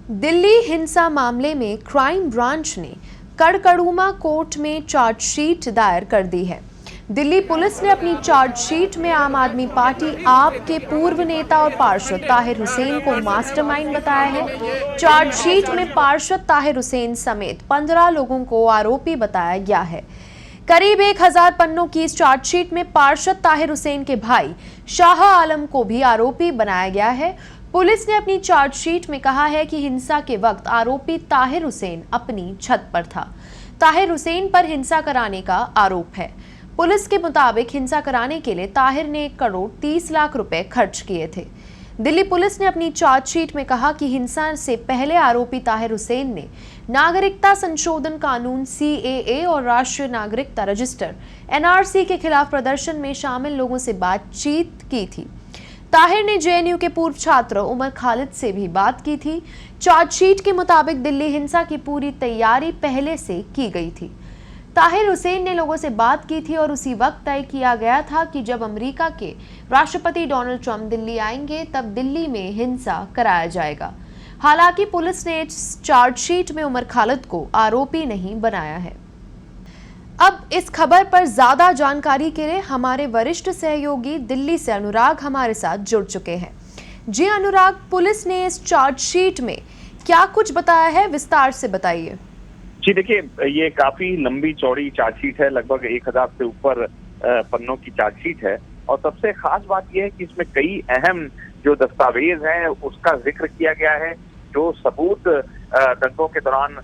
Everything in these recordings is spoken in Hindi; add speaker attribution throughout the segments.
Speaker 1: दिल्ली हिंसा मामले में क्राइम ब्रांच ने कड़कड़ूमा कोर्ट में चार्जशीट दायर कर दी है। दिल्ली पुलिस ने अपनी चार्जशीट में आम आदमी पार्टी आप के पूर्व नेता और पार्षद ताहिर हुसैन को मास्टरमाइंड बताया है। चार्जशीट में पार्षद ताहिर हुसैन समेत 15 लोगों को आरोपी बताया गया है। करीब 1000 पन्नों की इस चार्जशीट में पार्षद ताहिर हुसैन के भाई शाह आलम को भी आरोपी बनाया गया है। पुलिस ने अपनी चार्जशीट में कहा है कि हिंसा के वक्त आरोपी ताहिर हुसैन अपनी छत पर था। ताहिर हुसैन पर हिंसा कराने का आरोप है। पुलिस के मुताबिक हिंसा कराने के लिए ताहिर ने 1 करोड़ 30 लाख रुपए खर्च किए थे। दिल्ली पुलिस ने अपनी चार्जशीट में कहा कि हिंसा से पहले आरोपी ताहिर हुसैन ने नागरिकता संशोधन कानून CAA और राष्ट्रीय नागरिकता रजिस्टर NRC के खिलाफ प्रदर्शन में शामिल लोगों से बातचीत की थी। ताहिर ने JNU के पूर्व छात्र उमर खालिद से भी बात की थी। चार्जशीट के मुताबिक दिल्ली हिंसा की पूरी तैयारी पहले से की गई थी। ताहिर हुसैन ने लोगों से बात की थी और उसी वक्त तय किया गया था कि जब अमेरिका के राष्ट्रपति डोनाल्ड ट्रंप दिल्ली आएंगे तब दिल्ली में हिंसा कराया जाएगा। हालांकि पुलिस ने चार्जशीट में उमर खालिद को आरोपी नहीं बनाया है। अब इस खबर पर ज्यादा जानकारी के लिए हमारे वरिष्ठ सहयोगी दिल्ली से अनुराग हमारे साथ जुड़ चुके हैं। जी अनुराग, पुलिस ने इस चार्जशीट में क्या कुछ बताया है, विस्तार से बताइए।
Speaker 2: जी देखिए, ये काफी लंबी चौड़ी चार्जशीट है, लगभग 1000 से ऊपर पन्नों की चार्जशीट है। और सबसे खास बात यह है कि इसमें कई अहम जो दस्तावेज हैं उसका जिक्र किया गया है। जो सबूत दंगों के दौरान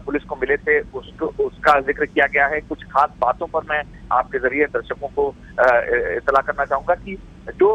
Speaker 2: पुलिस को मिले थे उसका जिक्र किया गया है। कुछ खास बातों पर मैं आपके जरिए दर्शकों को इत्तला करना चाहूंगा कि जो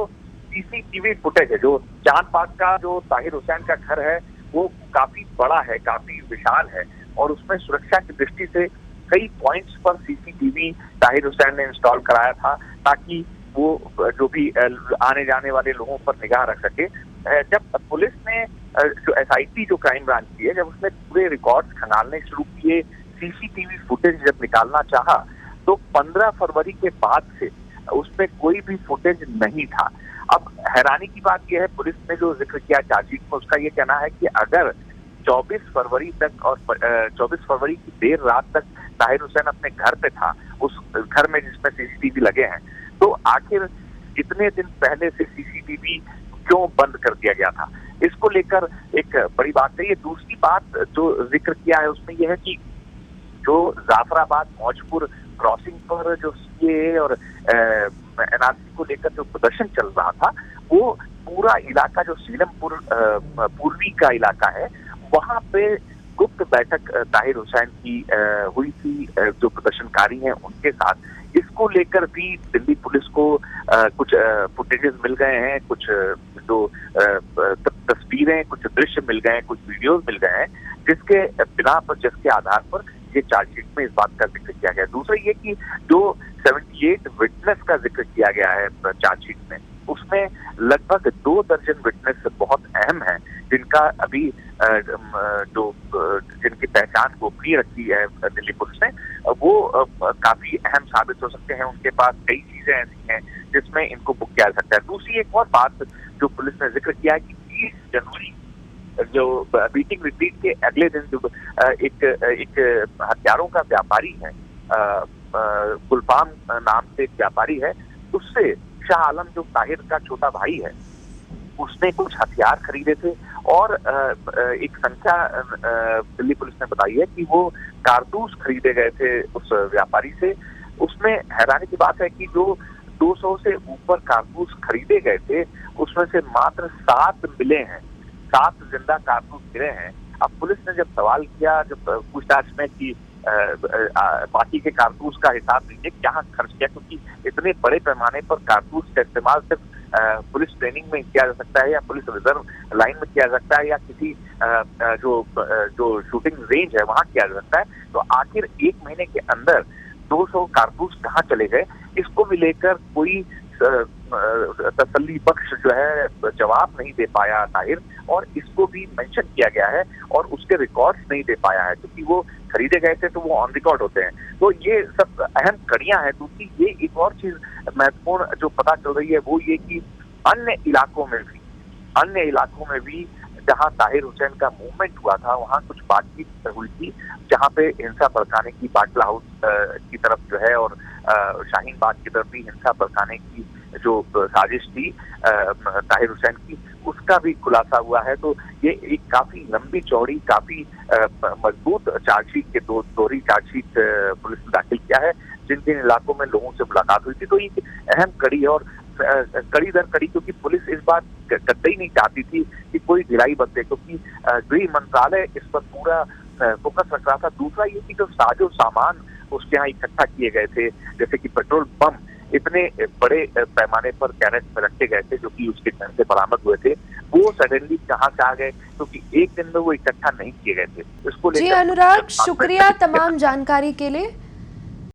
Speaker 2: CCTV फुटेज है, जो चांद पार्क का जो ताहिर हुसैन का घर है वो काफी बड़ा है, काफी विशाल है और उसमें सुरक्षा की दृष्टि से कई पॉइंट्स पर CCTV ताहिर हुसैन ने इंस्टॉल कराया था ताकि वो जो भी आने जाने वाले लोगों पर निगाह रख सके। जब पुलिस ने जो SIT जो क्राइम ब्रांच की है, जब उसने पूरे रिकॉर्ड्स खंगालने शुरू किए, CCTV फुटेज जब निकालना चाहा तो 15 फरवरी के बाद से उसमें कोई भी फुटेज नहीं था। अब हैरानी की बात यह है, पुलिस ने जो जिक्र किया चार्जशीट में उसका ये कहना है कि अगर 24 फरवरी तक और 24 फरवरी की देर रात तक ताहिर हुसैन अपने घर पे था, उस घर में जिसमें CCTV लगे हैं, तो आखिर इतने दिन पहले से CCTV क्यों बंद कर दिया गया था? इसको लेकर एक बड़ी बात है। ये दूसरी बात जो जिक्र किया है उसमें यह है कि जो जाफराबाद मौजपुर क्रॉसिंग पर जो CAA और NRC को लेकर जो प्रदर्शन चल रहा था, वो पूरा इलाका जो सीलमपुर पूर्वी का इलाका है, वहां पे गुप्त बैठक ताहिर हुसैन की हुई थी जो प्रदर्शनकारी हैं उनके साथ। इसको लेकर भी दिल्ली पुलिस को कुछ फुटेजेस मिल गए हैं, कुछ जो तस्वीरें, कुछ दृश्य मिल गए हैं, कुछ वीडियोस मिल गए हैं, जिसके आधार पर ये चार्जशीट में इस बात का जिक्र किया गया है। दूसरा ये कि जो 78 विटनेस का जिक्र किया गया है चार्जशीट में, उसमें लगभग 2 दर्जन विटनेस बहुत अहम हैं जिनका अभी जिनकी पहचान गोपनीय रखी है दिल्ली पुलिस ने, वो काफी अहम साबित हो सकते हैं। उनके पास कई चीजें ऐसी हैं जिसमें इनको बुक किया जा सकता है। दूसरी एक और बात जो पुलिस ने जिक्र किया है कि 30 जनवरी जो बीटिंग रिट्रीट के अगले दिन जो एक हथियारों का व्यापारी है, गुलफाम नाम से एक व्यापारी है, उससे शाह आलम जो ताहिर का छोटा भाई है उसने कुछ हथियार खरीदे थे और एक संख्या दिल्ली पुलिस ने बताई है कि वो कारतूस खरीदे गए थे उस व्यापारी से। उसमें हैरानी की बात है कि जो 200 से ऊपर कारतूस खरीदे गए थे उसमें से मात्र 7 मिले हैं, 7 जिंदा कारतूस मिले हैं। अब पुलिस ने जब सवाल किया, जब पूछताछ में कि बाकी के कारतूस का हिसाब दीजिए, क्या खर्च किया, क्योंकि इतने बड़े पैमाने पर कारतूस का इस्तेमाल सिर्फ पुलिस ट्रेनिंग में किया जा सकता है या पुलिस रिजर्व लाइन में किया जा सकता है या किसी जो शूटिंग रेंज है वहां किया जा सकता है, तो आखिर 1 महीने के अंदर 200 कारतूस कहाँ चले गए, इसको भी लेकर कोई तसल्ली बख्श जो है जवाब नहीं दे पाया ताहिर, और इसको भी मेंशन किया गया है और उसके रिकॉर्ड्स नहीं दे पाया है क्योंकि वो खरीदे गए थे तो वो ऑन रिकॉर्ड होते हैं। तो ये सब अहम कड़ियां हैं। दूसरी ये एक और चीज महत्वपूर्ण जो पता चल रही है वो ये कि अन्य इलाकों में भी जहां ताहिर हुसैन का मूवमेंट हुआ था वहां कुछ बातचीत हुई थी, जहां पे हिंसा भड़काने की बाटला हाउस की तरफ जो है और शाहीन बाग की तरफ भी हिंसा भड़काने की जो साजिश थी ताहिर हुसैन की, उसका भी खुलासा हुआ है। तो ये एक काफी लंबी चौड़ी, काफी मजबूत चार्जशीट के दोहरी चार्जशीट पुलिस ने दाखिल किया है। जिन जिन इलाकों में लोगों से मुलाकात हुई थी, तो ये अहम कड़ी है और कड़ी दर कड़ी, क्योंकि पुलिस इस बात कतई नहीं चाहती थी कि कोई ढिलाई बरते, क्योंकि गृह मंत्रालय इस पर पूरा फोकस रख रहा था। दूसरा ये कि जो साजो सामान उसके यहाँ इकट्ठा किए गए थे, जैसे कि पेट्रोल बम इतने बड़े पैमाने पर कैरेट में रखे गए थे जो कि उसके घर से बरामद हुए थे, वो सडनली कहाँ से आ गए, क्योंकि एक दिन में वो इकट्ठा नहीं किए गए थे। इसको
Speaker 1: जी
Speaker 2: लेकर
Speaker 1: अनुराग, शुक्रिया तमाम जानकारी के लिए।